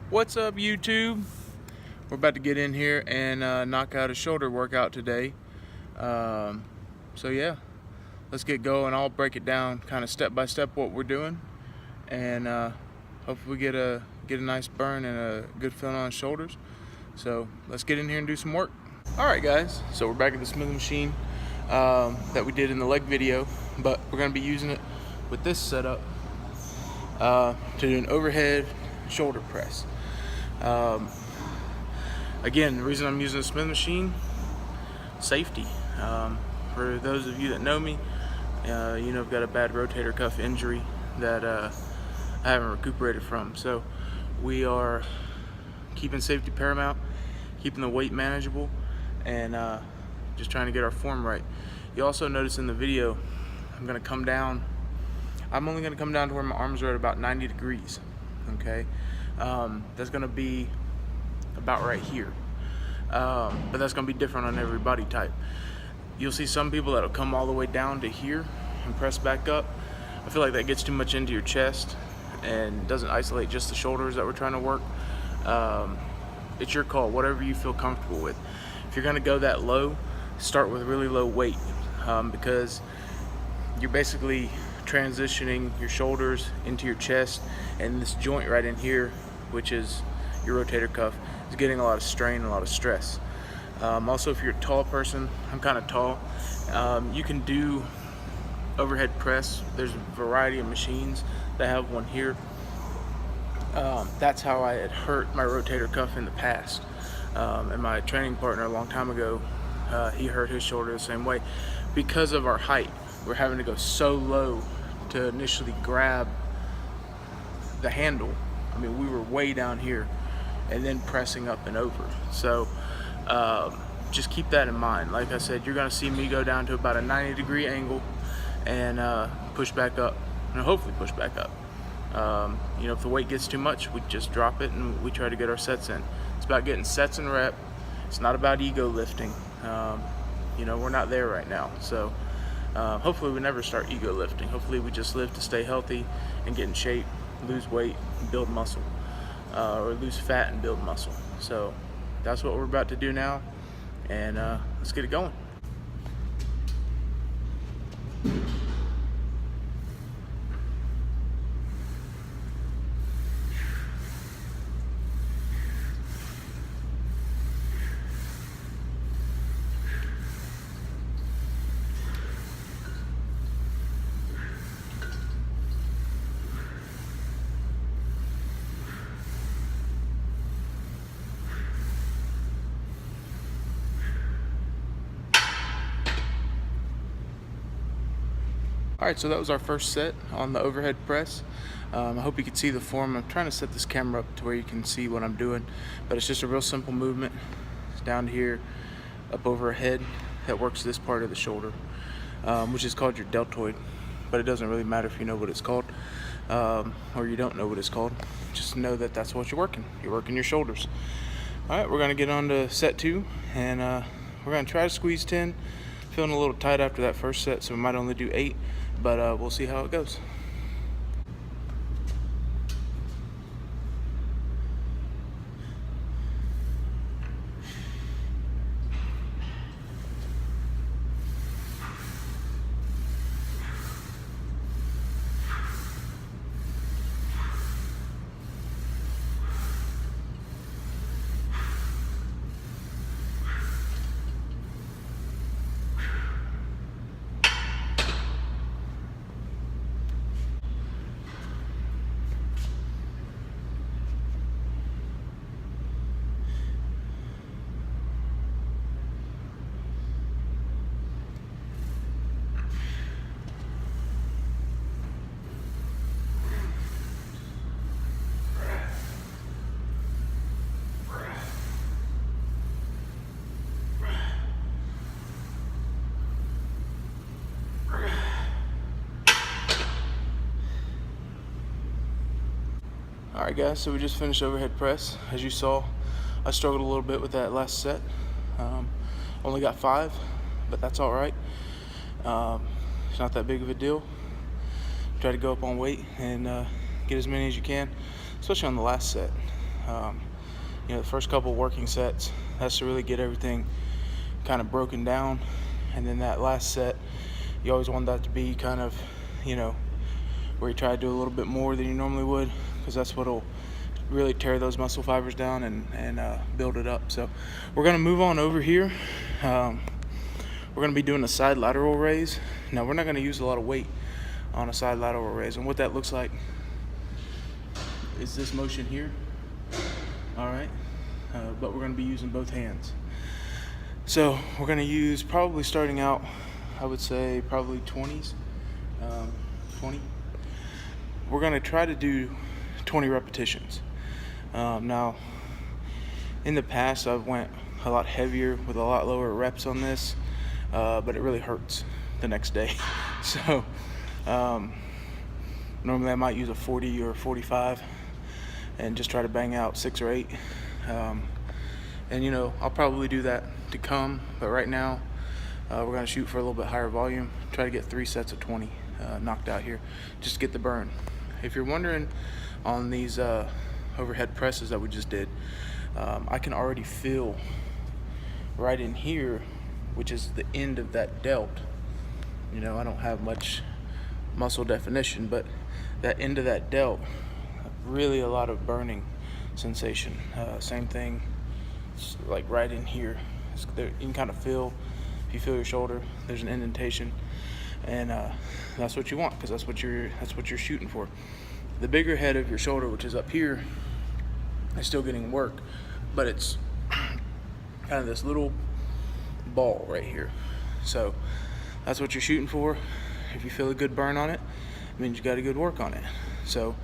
What's up, YouTube? We're about to get in here and knock out a shoulder workout today. So yeah, let's get going. I'll break it down kind of step by step what we're doing, and hopefully we get a nice burn and a good feeling on the shoulders. So let's get in here and do some work. All right, guys. So we're back at the Smith machine that we did in the leg video, but we're gonna be using it with this setup to do an overhead shoulder press. Again, the reason I'm using the Smith machine, safety. For those of you that know me, you know I've got a bad rotator cuff injury that I haven't recuperated from. So we are keeping safety paramount, keeping the weight manageable, and just trying to get our form right. You also notice in the video, I'm only going to come down to where my arms are at about 90 degrees. Okay, that's going to be about right here, but that's going to be different on every body type. You'll see some people that'll come all the way down to here and press back up. I feel like that gets too much into your chest and doesn't isolate just the shoulders that we're trying to work. It's your call, whatever you feel comfortable with. If you're going to go that low, start with really low weight, because you're basically transitioning your shoulders into your chest, and this joint right in here, which is your rotator cuff, is getting a lot of strain, a lot of stress. Also, if you're a tall person, I'm kind of tall, you can do overhead press. There's a variety of machines that have one here. That's how I had hurt my rotator cuff in the past, and my training partner a long time ago, he hurt his shoulder the same way. Because of our height, we're having to go so low to initially grab the handle. I mean, we were way down here and then pressing up and over. So just keep that in mind. Like I said, you're gonna see me go down to about a 90-degree angle and push back up, and hopefully push back up. You know, if the weight gets too much, we just drop it and we try to get our sets in. It's about getting sets and rep. It's not about ego lifting. You know, we're not there right now. So hopefully we never start ego lifting. Hopefully we just lift to stay healthy and get in shape, lose weight, and build muscle, or lose fat and build muscle. So that's what we're about to do now, and let's get it going. Alright, so that was our first set on the overhead press. I hope you can see the form. I'm trying to set this camera up to where you can see what I'm doing, but it's just a real simple movement. It's down to here, up over a head that works this part of the shoulder, which is called your deltoid, but it doesn't really matter if you know what it's called, or you don't know what it's called. Just know that that's what you're working. You're working your shoulders. Alright, we're going to get on to set 2, and we're going to try to squeeze 10. Feeling a little tight after that first set, so we might only do 8, but we'll see how it goes. Alright guys, so we just finished overhead press. As you saw, I struggled a little bit with that last set. Only got 5, but that's alright. It's not that big of a deal. Try to go up on weight and get as many as you can, especially on the last set. The first couple working sets, that's to really get everything kind of broken down, and then that last set, you always want that to be kind of, where you try to do a little bit more than you normally would, because that's what'll really tear those muscle fibers down and build it up. So we're gonna move on over here. We're gonna be doing a side lateral raise. Now we're not gonna use a lot of weight on a side lateral raise, and what that looks like is this motion here. All right, but we're gonna be using both hands. So we're gonna use, probably starting out, I would say probably 20s, 20. We're gonna try to do 20 repetitions. Now, in the past, I've went a lot heavier with a lot lower reps on this, but it really hurts the next day. So normally I might use a 40 or 45 and just try to bang out 6 or 8. And I'll probably do that to come, but right now we're gonna shoot for a little bit higher volume, try to get 3 sets of 20 knocked out here, just to get the burn. If you're wondering, on these overhead presses that we just did, I can already feel right in here, which is the end of that delt. I don't have much muscle definition, but that end of that delt, really a lot of burning sensation. Same thing, like right in here. You can kind of feel, if you feel your shoulder, there's an indentation, and that's what you want, because that's what you're shooting for. The bigger head of your shoulder, which is up here, is still getting work, but it's kind of this little ball right here. So that's what you're shooting for. If you feel a good burn on it, it means you got a good work on it. So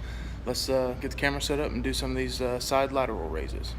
let's get the camera set up and do some of these side lateral raises.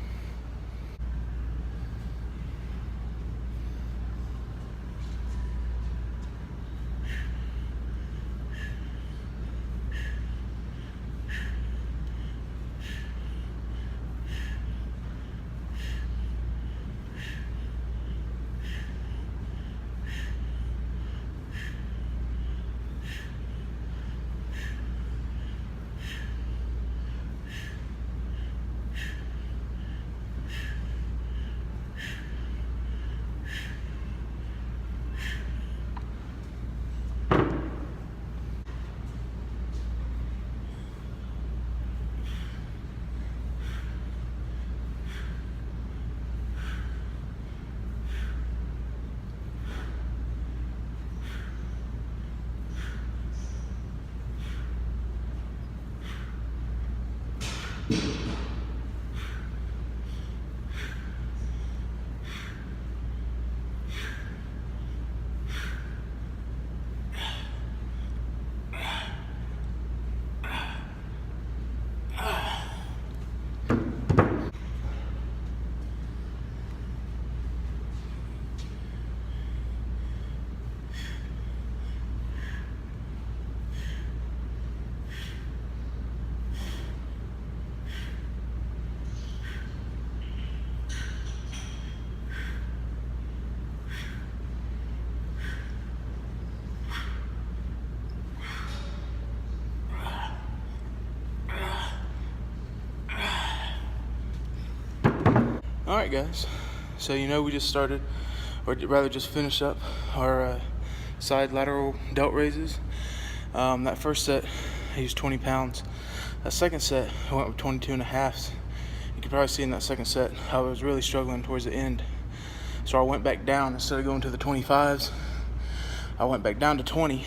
Alright guys, so we just started, or rather just finished up our side lateral delt raises. That first set, I used 20 pounds. That second set, I went with 22 and a half. You can probably see in that second set, I was really struggling towards the end. So I went back down, instead of going to the 25s, I went back down to 20,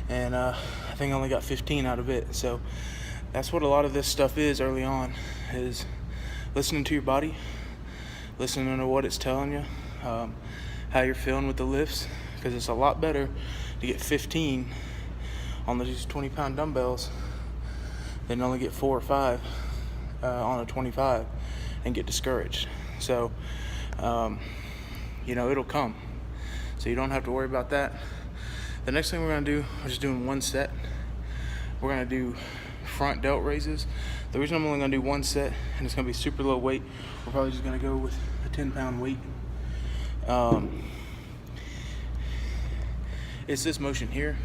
and I think I only got 15 out of it. So that's what a lot of this stuff is early on, is listening to your body, listening to what it's telling you, how you're feeling with the lifts, because it's a lot better to get 15 on these 20-pound dumbbells than only get 4 or 5 on a 25 and get discouraged. So, it'll come. So you don't have to worry about that. The next thing we're gonna do, we're just doing one set. We're gonna do front delt raises. The reason I'm only gonna do one set, and it's gonna be super low weight, we're probably just gonna go with a 10-pound weight. It's this motion here,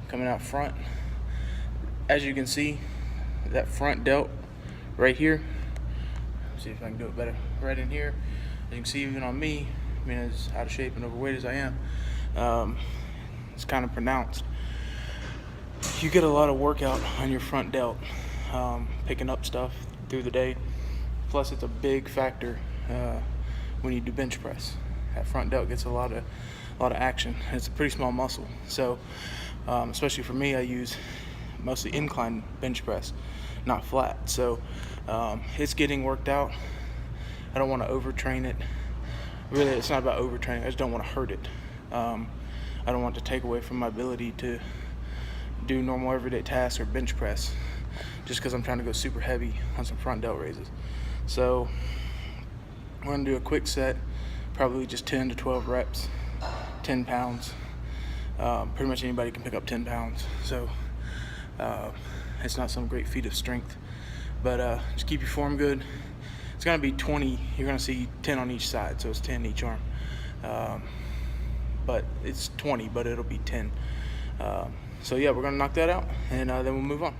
coming out front. As you can see, that front delt right here. Let's see if I can do it better. Right in here, as you can see, even on me, I mean, as out of shape and overweight as I am, it's kind of pronounced. You get a lot of workout on your front delt, picking up stuff through the day. Plus, it's a big factor when you do bench press. That front delt gets a lot of action. It's a pretty small muscle, so especially for me, I use mostly incline bench press, not flat. So it's getting worked out. I don't want to overtrain it. Really, it's not about overtraining. I just don't want to hurt it. I don't want to take away from my ability to do normal everyday tasks or bench press just because I'm trying to go super heavy on some front delt raises. So we're going to do a quick set, probably just 10 to 12 reps, 10 pounds. Pretty much anybody can pick up 10 pounds. So it's not some great feat of strength, but just keep your form good. It's going to be 20. You're going to see 10 on each side, so it's 10 each arm. But it's 20, but it'll be 10. So yeah, we're gonna knock that out, and then we'll move on.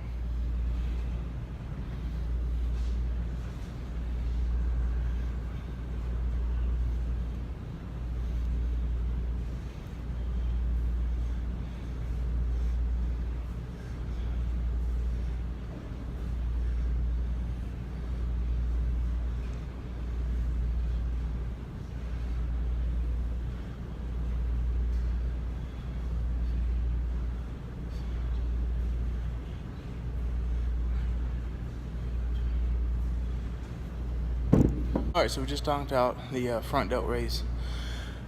All right, so we just knocked out the front delt raise.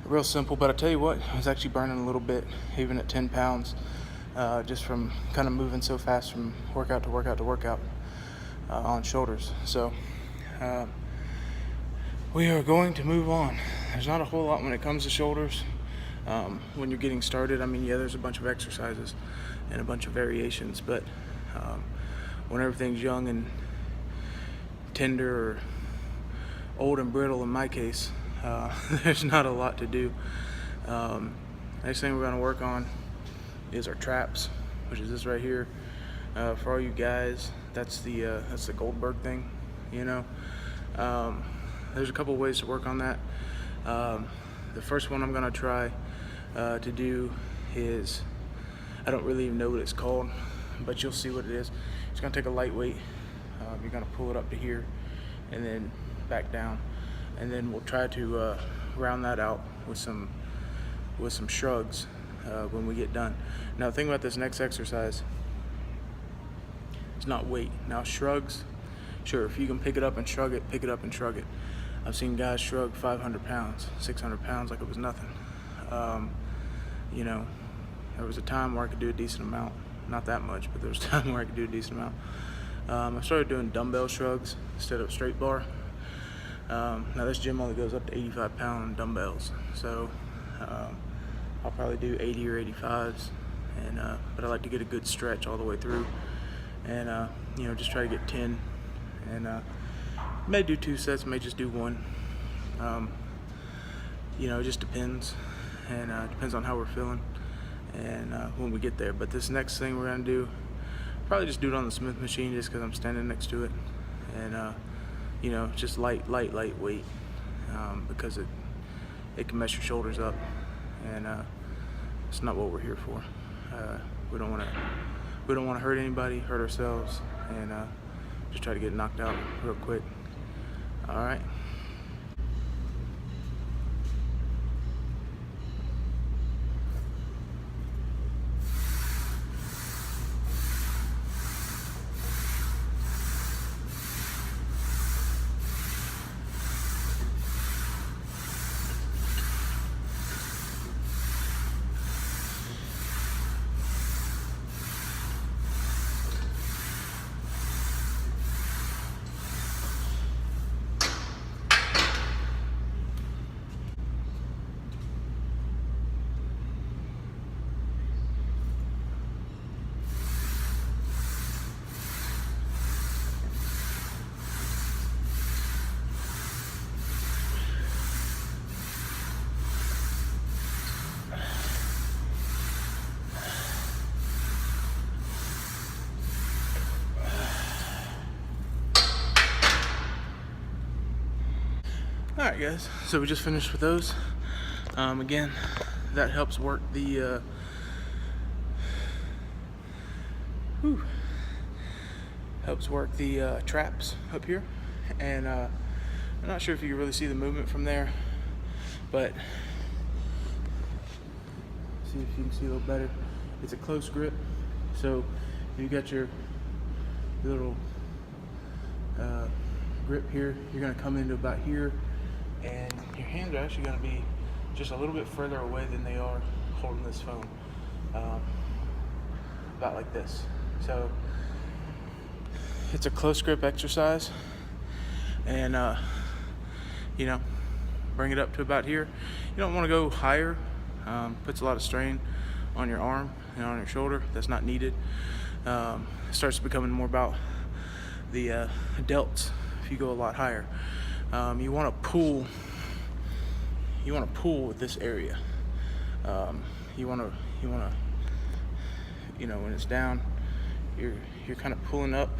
Real simple, but I tell you what, I was actually burning a little bit, even at 10 pounds, just from kind of moving so fast from workout to workout to workout on shoulders. So we are going to move on. There's not a whole lot when it comes to shoulders when you're getting started. I mean, yeah, there's a bunch of exercises and a bunch of variations, but when everything's young and tender, or old and brittle in my case, there's not a lot to do. Next thing we're going to work on is our traps, which is this right here. For all you guys, that's the Goldberg thing, you know. There's a couple ways to work on that. The first one I'm going to try to do is, I don't really even know what it's called, but you'll see what it is. It's going to take a lightweight. You're going to pull it up to here and then back down, and then we'll try to round that out with some shrugs when we get done. Now the thing about this next exercise, it's not weight. Now shrugs, sure, if you can pick it up and shrug it, pick it up and shrug it. I've seen guys shrug 500 pounds, 600 pounds like it was nothing. You know, there was a time where I could do a decent amount, not that much, but there was a time where I could do a decent amount. I started doing dumbbell shrugs instead of straight bar. Now this gym only goes up to 85-pound dumbbells, so I'll probably do 80 or 85s, and but I like to get a good stretch all the way through, and you know, just try to get 10, and may do 2 sets, may just do 1. You know, it just depends, and depends on how we're feeling and when we get there. But this next thing we're gonna do, probably just do it on the Smith machine, just because I'm standing next to it, and you know, just light weight, because it can mess your shoulders up, and it's not what we're here for. We don't want to hurt anybody, hurt ourselves, and just try to get knocked out real quick. All right. Alright guys, so we just finished with those. Again, that helps work the traps up here, and I'm not sure if you can really see the movement from there, but see if you can see a little better. It's a close grip, so you got your little grip here. You're going to come into about here, and your hands are actually going to be just a little bit further away than they are holding this phone, about like this. So it's a close grip exercise, and you know, bring it up to about here. You don't want to go higher. Puts a lot of strain on your arm and on your shoulder. That's not needed. It starts becoming more about the delts if you go a lot higher. You want to pull. You want to pull with this area. You want to, you know, when it's down, you're kind of pulling up,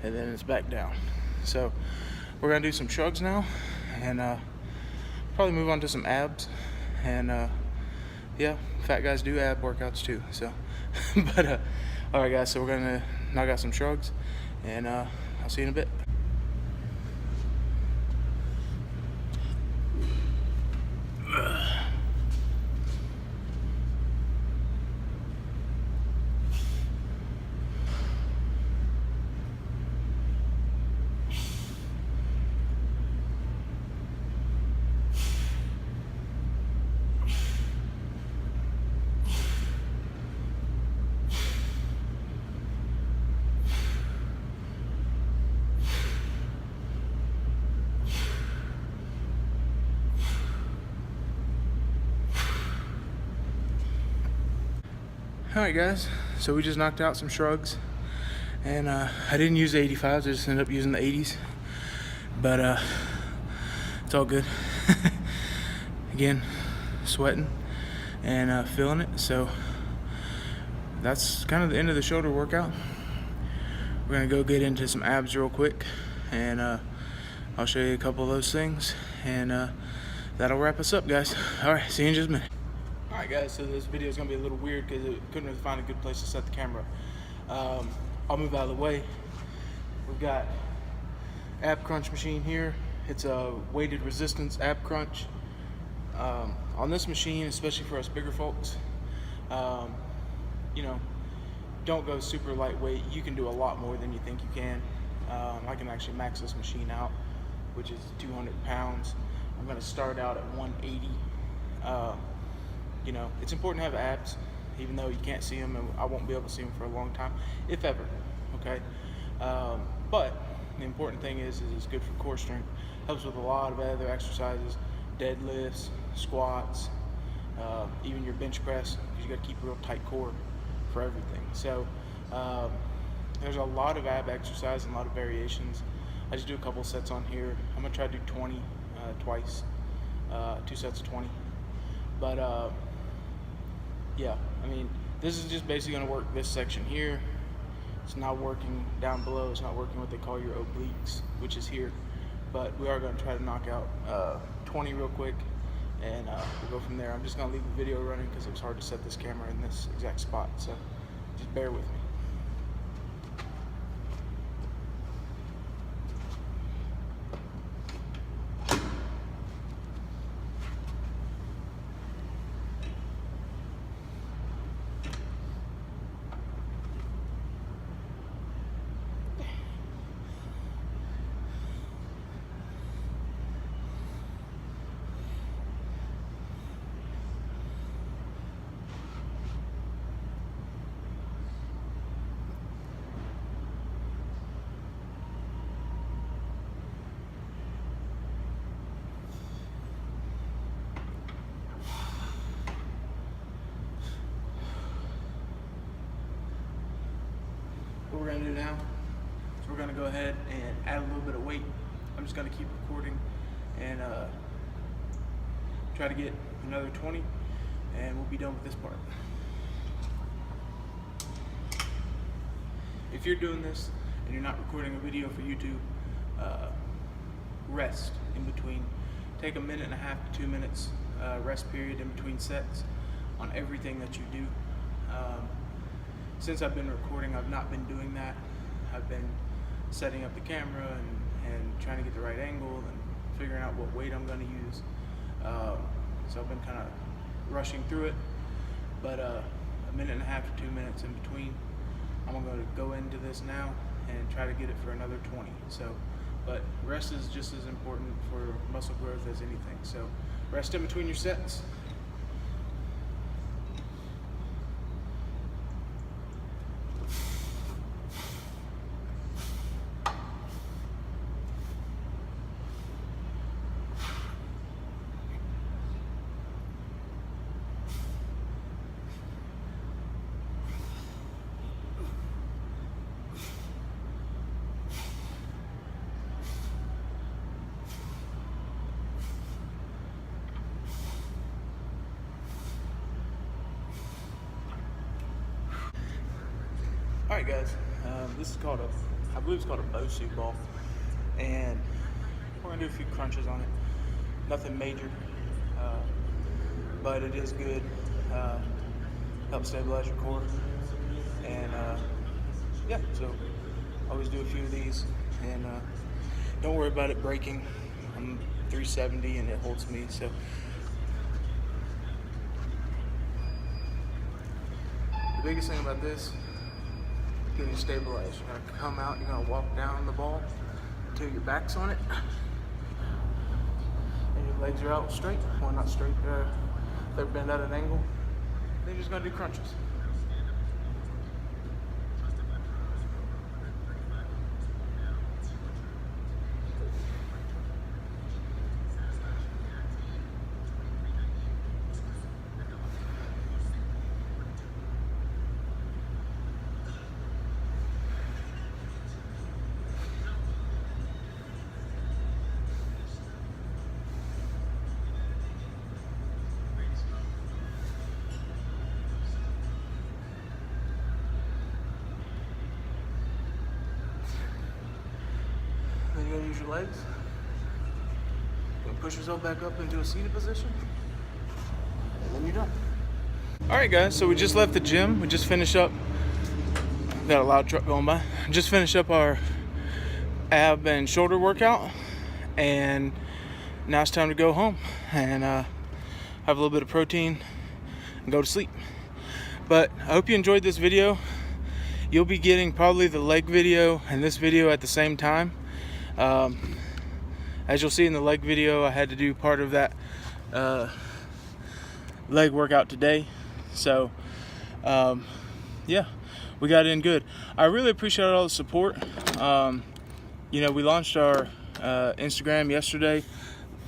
and then it's back down. So we're gonna do some shrugs now, and probably move on to some abs. And yeah, fat guys do ab workouts too. So, but all right, guys. So we're gonna knock out some shrugs, and I'll see you in a bit. Alright guys, so we just knocked out some shrugs, and I didn't use the 85s, I just ended up using the 80s, but it's all good. Again, sweating and feeling it. So that's kind of the end of the shoulder workout. We're gonna go get into some abs real quick, and I'll show you a couple of those things, and that'll wrap us up, guys. Alright, see you in just a minute. Alright guys, so this video is going to be a little weird because I couldn't really find a good place to set the camera. I'll move out of the way. We've got ab crunch machine here. It's a weighted resistance ab crunch. On this machine, especially for us bigger folks, you know, don't go super lightweight. You can do a lot more than you think you can. I can actually max this machine out, which is 200 pounds. I'm going to start out at 180. You know, it's important to have abs, even though you can't see them, and I won't be able to see them for a long time, if ever, okay? But the important thing is it's good for core strength. Helps with a lot of other exercises, deadlifts, squats, even your bench press, because you got to keep a real tight core for everything. So there's a lot of ab exercise and a lot of variations. I just do a couple sets on here. I'm going to try to do 20 twice, 2 sets of 20. But yeah, I mean, this is just basically going to work this section here. It's not working down below. It's not working what they call your obliques, which is here. But we are going to try to knock out 20 real quick, and we'll go from there. I'm just going to leave the video running because it was hard to set this camera in this exact spot, so just bear with me. What we're going to do now is we're going to go ahead and add a little bit of weight. I'm just going to keep recording and try to get another 20, and we'll be done with this part. If you're doing this and you're not recording a video for YouTube, rest in between. Take a 1.5 to 2 minutes rest period in between sets on everything that you do. Since I've been recording, I've not been doing that. I've been setting up the camera and trying to get the right angle and figuring out what weight I'm going to use. So I've been kind of rushing through it, but 1.5 to 2 minutes in between. I'm going to go into this now and try to get it for another 20. So, but rest is just as important for muscle growth as anything. So rest in between your sets. Alright guys, this is called I believe it's called a Bosu ball, and we're going to do a few crunches on it. Nothing major, but it is good. Helps stabilize your core, and yeah, so always do a few of these, and don't worry about it breaking. I'm 370 and it holds me, so the biggest thing about this, getting stabilized. You're gonna come out, you're gonna walk down the ball until your back's on it, and your legs are out straight. Well, not straight, they're bent at an angle. Then you're just gonna do crunches. Then you're gonna use your legs. You're gonna push yourself back up into a seated position, and then you're done. All right, guys. So we just left the gym. We just finished up. Got a loud truck going by. Just finished up our ab and shoulder workout, and now it's time to go home and have a little bit of protein and go to sleep. But I hope you enjoyed this video. You'll be getting probably the leg video and this video at the same time. As you'll see in the leg video, I had to do part of that leg workout today. So yeah, we got in good. I really appreciate all the support. You know, we launched our Instagram yesterday,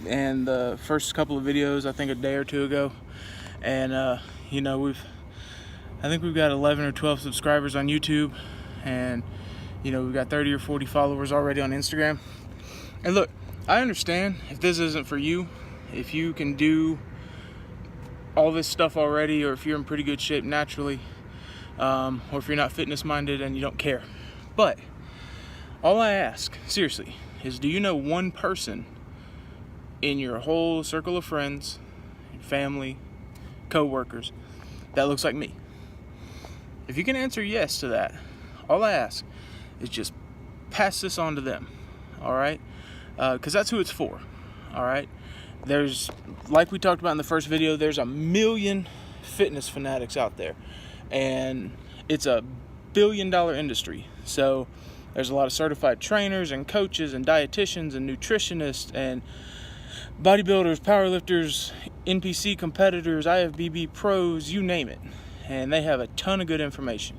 and the first couple of videos, I think a day or two ago, and you know, I think we've got 11 or 12 subscribers on YouTube, and you know, we've got 30 or 40 followers already on Instagram. And look, I understand if this isn't for you, if you can do all this stuff already, or if you're in pretty good shape naturally, or if you're not fitness minded and you don't care. But all I ask, seriously, is do you know one person in your whole circle of friends, family, co-workers that looks like me? If you can answer yes to that, all I ask is just pass this on to them, all right? Because that's who it's for, all right? There's, like we talked about in the first video, there's 1 million fitness fanatics out there, and it's a billion-dollar industry. So there's a lot of certified trainers and coaches and dietitians and nutritionists and bodybuilders, powerlifters, NPC competitors, IFBB pros, you name it. And they have a ton of good information.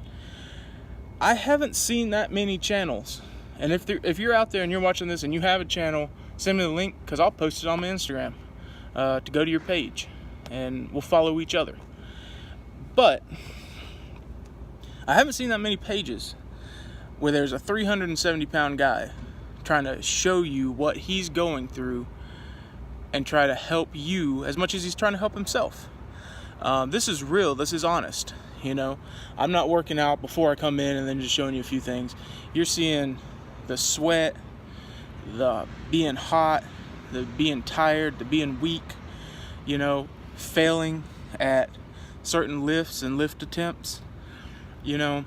I haven't seen that many channels. And if you're out there and you're watching this and you have a channel, send me the link, because I'll post it on my Instagram to go to your page, and we'll follow each other. But I haven't seen that many pages where there's a 370-pound guy trying to show you what he's going through and try to help you as much as he's trying to help himself. This is real. This is honest. You know, I'm not working out before I come in and then just showing you a few things. You're seeing the sweat, the being hot, the being tired, the being weak, failing at certain lifts and lift attempts. You're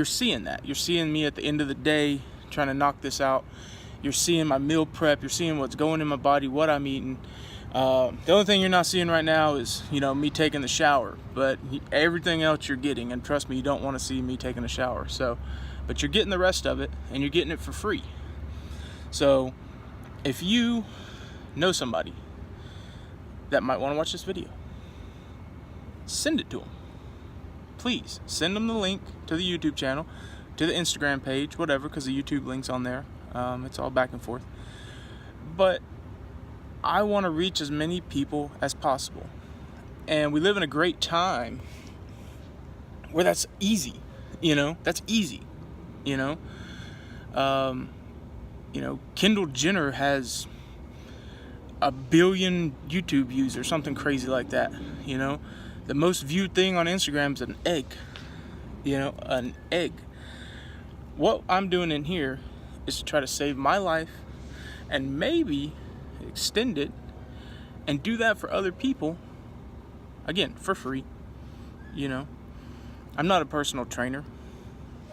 seeing that. You're seeing me at the end of the day trying to knock this out. You're seeing my meal prep. You're seeing what's going in my body, what I'm eating. The only thing you're not seeing right now is, me taking the shower. But everything else you're getting, and trust me, you don't want to see me taking a shower. But you're getting the rest of it, and you're getting it for free. So if you know somebody that might want to watch this video, send it to them. Please send them the link to the YouTube channel, to the Instagram page, whatever, because the YouTube link's on there. It's all back and forth. But I want to reach as many people as possible. And we live in a great time where that's easy. That's easy. Kendall Jenner has 1 billion YouTube views or something crazy like that. The most viewed thing on Instagram is an egg. An egg. What I'm doing in here is to try to save my life and maybe extend it and do that for other people, again, for free. I'm not a personal trainer.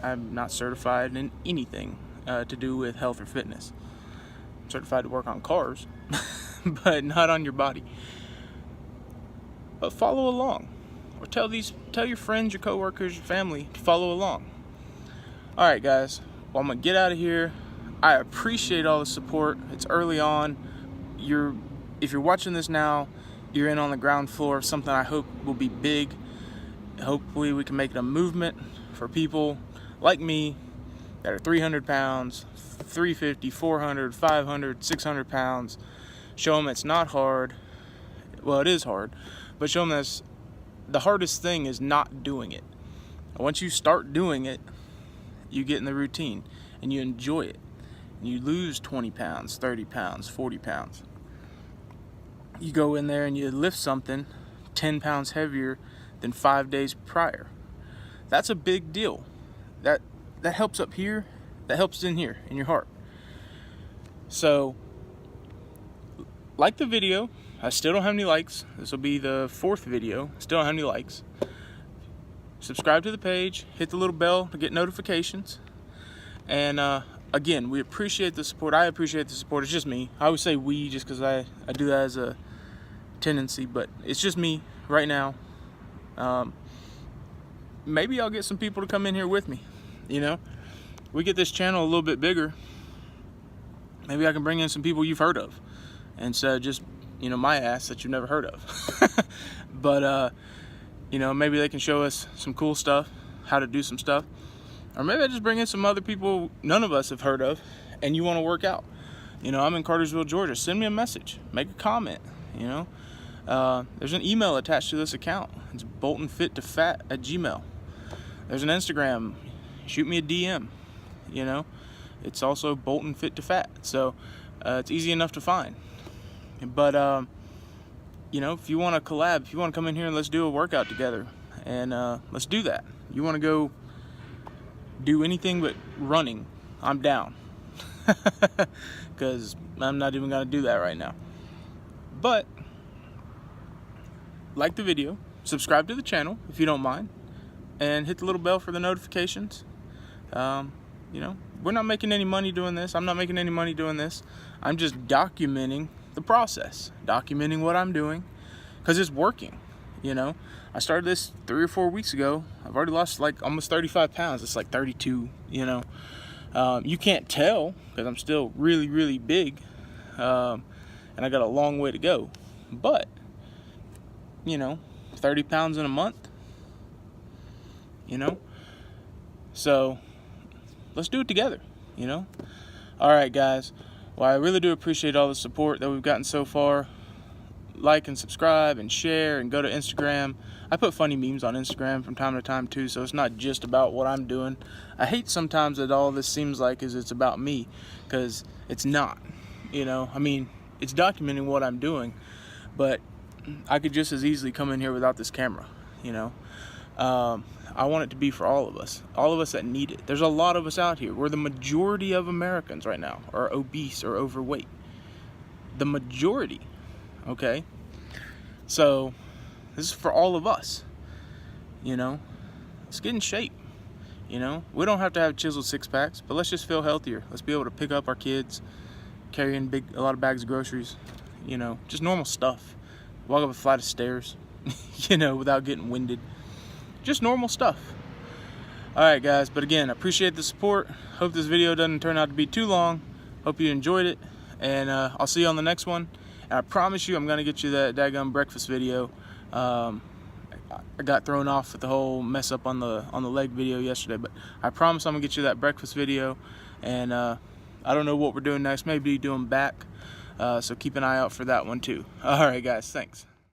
I'm not certified in anything to do with health or fitness. I'm certified to work on cars, but not on your body. But follow along, or tell your friends, your coworkers, your family to follow along. All right, guys. Well, I'm gonna get out of here. I appreciate all the support. It's early on. If you're watching this now, you're in on the ground floor of something I hope will be big. Hopefully, we can make it a movement for people like me that are 300 pounds, 350, 400, 500, 600 pounds. Show them it's not hard. Well, it is hard, but show them the hardest thing is not doing it. And once you start doing it, you get in the routine and you enjoy it. And you lose 20 pounds, 30 pounds, 40 pounds. You go in there and you lift something 10 pounds heavier than 5 days prior. That's a big deal. That helps up here. That helps in here, in your heart. So, like the video. I still don't have any likes. This will be the 4th video. Still don't have any likes. Subscribe to the page. Hit the little bell to get notifications. And again, we appreciate the support. I appreciate the support. It's just me. I always say we just because I do that as a tendency. But it's just me right now. Maybe I'll get some people to come in here with me. We get this channel a little bit bigger. Maybe I can bring in some people you've heard of. Instead of just my ass that you've never heard of. But, maybe they can show us some cool stuff, how to do some stuff. Or maybe I just bring in some other people none of us have heard of, and you want to work out. I'm in Cartersville, Georgia. Send me a message. Make a comment, There's an email attached to this account. It's boltonfittofat@gmail. There's an Instagram. Shoot me a DM, It's also boltonfittofat. So, it's easy enough to find. But, if you want to collab, if you want to come in here and let's do a workout together, and let's do that. You want to go do anything but running, I'm down. Because I'm not even going to do that right now. But, like the video, subscribe to the channel if you don't mind, and hit the little bell for the notifications. We're not making any money doing this. I'm not making any money doing this. I'm just documenting the process, documenting what I'm doing, because it's working. I started this 3 or 4 weeks ago. I've already lost like almost 35 pounds. It's like 32. You can't tell because I'm still really, really big, and I got a long way to go. But 30 pounds in a month. So let's do it together. All right, guys. Well, I really do appreciate all the support that we've gotten so far. Like and subscribe and share and go to Instagram. I put funny memes on Instagram from time to time too, so it's not just about what I'm doing. I hate sometimes that all this seems like it's about me, because it's not. It's documenting what I'm doing, but I could just as easily come in here without this camera. I I want it to be for all of us that need it. There's a lot of us out here. We're the majority of Americans right now are obese or overweight. The majority, okay? So this is for all of us, you know? Let's get in shape, you know? We don't have to have chiseled six packs, but let's just feel healthier. Let's be able to pick up our kids, carrying a lot of bags of groceries, you know, just normal stuff. Walk up a flight of stairs, you know, without getting winded. Just normal stuff. Alright guys, but again, I appreciate the support. Hope this video doesn't turn out to be too long. Hope you enjoyed it. And I'll see you on the next one. And I promise you I'm going to get you that daggum breakfast video. I got thrown off with the whole mess up on the leg video yesterday. But I promise I'm going to get you that breakfast video. And I don't know what we're doing next. Maybe doing back. So keep an eye out for that one too. Alright guys, thanks.